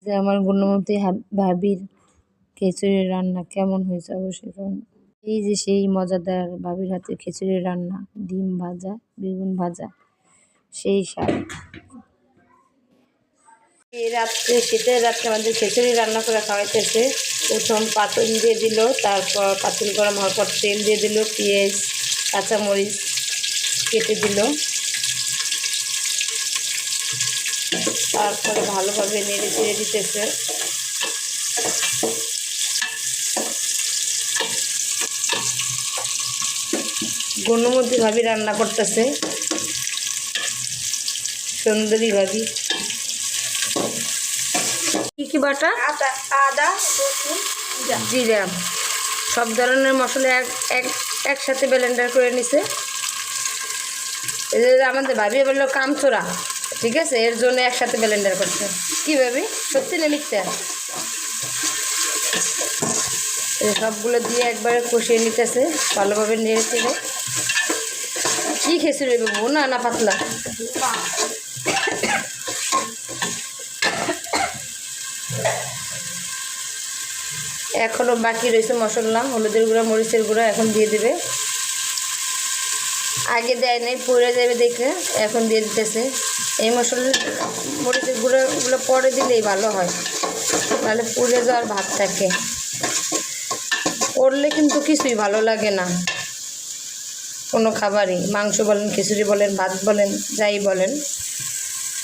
যে আমার গুণমতী ভাবির খিচুড়ি রান্না কেমন হয়েছে অবশ্যই কেমন। এই যে সেই মজাদার ভাবির হাতে খিচুড়ি রান্না, ডিম ভাজা, বেগুন ভাজা, সেই স্বাদ। এই রাত্রে, শীতের রাত্রে আমাদের খিচুড়ি রান্না করে খাওয়াইতেছে। প্রথম পাতুল দিয়ে দিল, তারপর পাতুল গরম হওয়ার পর তেল দিয়ে দিল, পেঁয়াজ কাঁচামরিচ কেটে দিল, তারপরে ভালোভাবে নেড়ে চেড়ে দিতেছে। গুণমতী ভাবি রান্না করতেছে, সুন্দরী ভাবি। কি কি বাটা? আদা, রসুন, জিরা, সব ধরনের মশলা একসাথে ব্লেন্ডার করে নিছে। আমাদের ভাবি বললো কামচোরা, ঠিক আছে, এর জন্য একসাথে ব্লেন্ডার করছে। কি ভাবি, সত্যি না মিথ্যা? সবগুলো দিয়ে একবারে কষিয়ে নিতেছে ভালোভাবে নেড়ে চেড়ে। কি খিচুড়ি বাবু, না না পাতলা? এখনও বাকি রয়েছে মশলা, হলুদের গুঁড়া, মরিচের গুঁড়া এখন দিয়ে দেবে। আগে দেয় নাই, পড়ে যাবে দেখে এখন দিয়ে দিতেছে। এই মশলা মরিচের গুঁড়োগুলো পরে দিলেই ভালো হয়, তাহলে পুড়ে যাওয়ার ভাত থাকে। পড়লে কিন্তু কিছুই ভালো লাগে না, কোনো খাবারই, মাংস বলেন, খিচুড়ি বলেন, ভাত বলেন, যাই বলেন।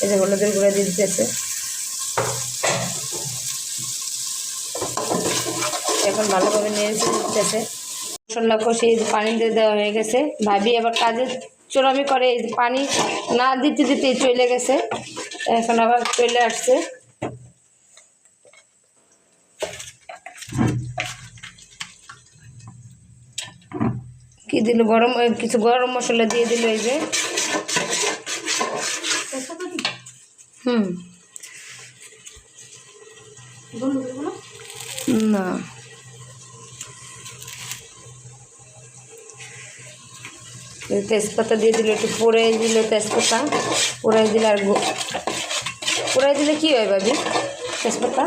এই যে হলুদের গুঁড়া দিয়ে দিতেছে। এখন ভালোভাবে নেড়ে দিতেছে। মশলা কষিয়ে পানি দিয়ে দেওয়া হয়ে গেছে। ভাবি আবার কাজের চোরামি করে, পানি না দিতে দিতেই চলে গেছে, এখন আবার চলে আসছে। কি দিল, গরম কিছু গরম মশলা দিয়ে দিল। এই যে না, তেজপাতা দিয়ে দিল, একটু পোড়াই দিল তেজপাতা, পোড়াই দিলে আর পোড়াই দিলে কী হয় ভাবি? তেজপাতা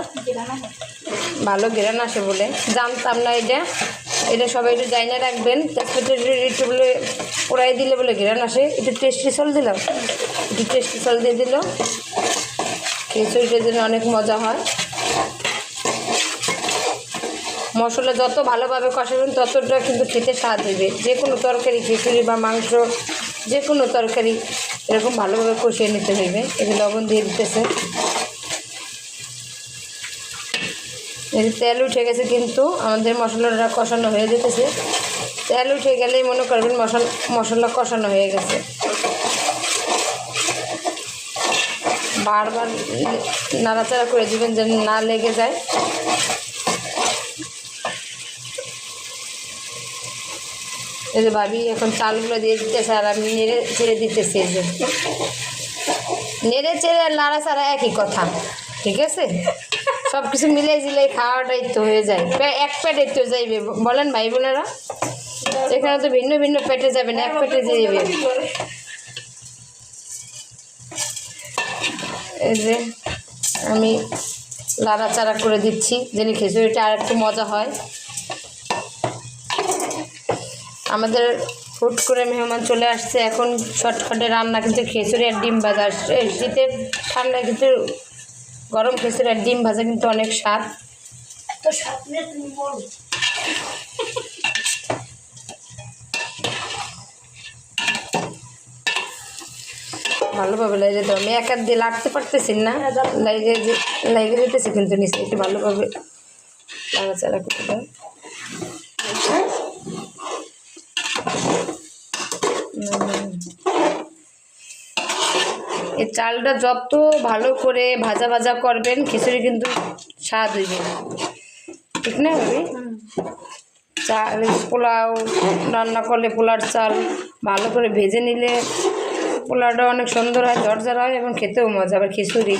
ভালো ঘেরান আসে বলে, জানতাম না এটা। এটা সবাই একটু জাইনা রাখবেন, তেজপাতা একটু বলে পোড়াই দিলে বলে ঘেরান আসে। একটু টেস্টি সল দিলাম, একটু টেস্টি সল দিয়ে দিল, খিচুড়িটার জন্য অনেক মজা হয়। মশলা যত ভালোভাবে কষাবেন ততটা কিন্তু খেতে স্বাদ হইবে। যে কোনো তরকারি, খিচুড়ি বা মাংস, যে কোনো তরকারি এরকম ভালোভাবে কষিয়ে নিতে হইবে। এই লবণ দিয়ে দিতেছে। এই তেল উঠে গেছে, কিন্তু আমাদের মশলাটা কষানো হয়ে যেতেছে। তেল উঠে গেলেই মনে করবেন মশলা কষানো হয়ে গেছে। বারবার নাড়াচাড়া করে দিবেন যেন না লেগে যায়। এই যে ভাবি এখন চালগুলো দিয়ে দিতেছে, আর আমি নেড়ে ছেড়ে দিতেছি। এই যে নেড়ে চেড়ে আর নাড়াচাড়া একই কথা, ঠিক আছে? সব কিছু মিলে জিলে খাওয়াটাই তো হয়ে যায়, এক পেটে তো যাইবে, বলেন ভাই বোনেরা? এখানে তো ভিন্ন ভিন্ন পেটে যাবে না, এক পেটে যাইবে। এই যে আমি নাড়াচাড়া করে দিচ্ছি যেন খিচুড়িটা আর একটু মজা হয়। আমাদের হুট করে মেহমান চলে আসছে, এখন শর্টকাটে রান্না কিন্তু খিচুড়ি আর ডিম ভাজা। শীতের ঠান্ডায় কিন্তু গরম খিচুড়ি আর ডিম ভাজা কিন্তু অনেক স্বাদ। ভালোভাবে লেগে যেতে, আমি এক হাত দিয়ে লাগতে পারতেছি না, লেগে যেতেছে কিন্তু নিচে। একটু ভালোভাবে নাড়াচাড়া করতে দাও। এই চালটা যত ভালো করে ভাজা ভাজা করবেন খিচুড়ি কিন্তু স্বাদ হইবে, ঠিক না ভাবি? চাল পোলাও রান্না করলে পোলার চাল ভালো করে ভেজে নিলে পোলাওটা অনেক সুন্দর হয়, ঝরঝর হয় এবং খেতেও মজা। আবার খিচুড়ি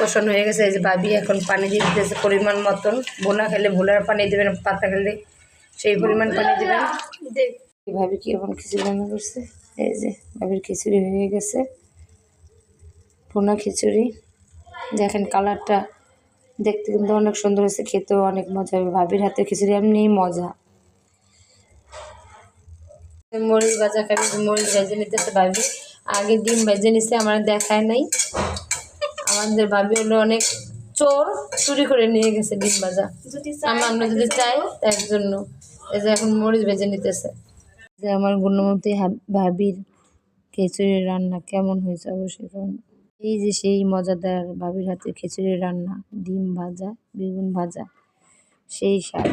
কষানো হয়ে গেছে। এই যে ভাবি এখন পানি দিয়ে দিতেছে পরিমাণ মতন। বোনা খেলে ভোলার পানি দেবেন, পাতা খেলে সেই পরিমাণ পানি দেবেন। ভাবি কি এখন খিচুড়ি রান্না করছে। এই যে ভাবির খিচুড়ি হয়ে গেছে, ভুনা খিচুড়ি। দেখেন কালারটা দেখতে কিন্তু অনেক সুন্দর হয়েছে, খেতেও অনেক মজা হবে। ভাবির হাতে খিচুড়ি এমনিই মজা। মরিচ ভাজা খাবি, মরিচ ভেজে নিতেছে ভাবি। আগে ডিম ভেজে নিছে, আমার দেখায় নাই। আমাদের ভাবি হলো অনেক চোর, চুরি করে নিয়ে গেছে ডিম ভাজা। আমরা যদি চাই তার জন্য এই যে এখন মরিচ ভেজে নিতেছে। যে আমার গুণমতী ভাবির খিচুড়ির রান্না কেমন হয়েছে অবশ্যই কেমন। এই যে সেই মজাদার ভাবির হাতে খিচুড়ির রান্না, ডিম ভাজা, বেগুন ভাজা, সেই স্বাদ।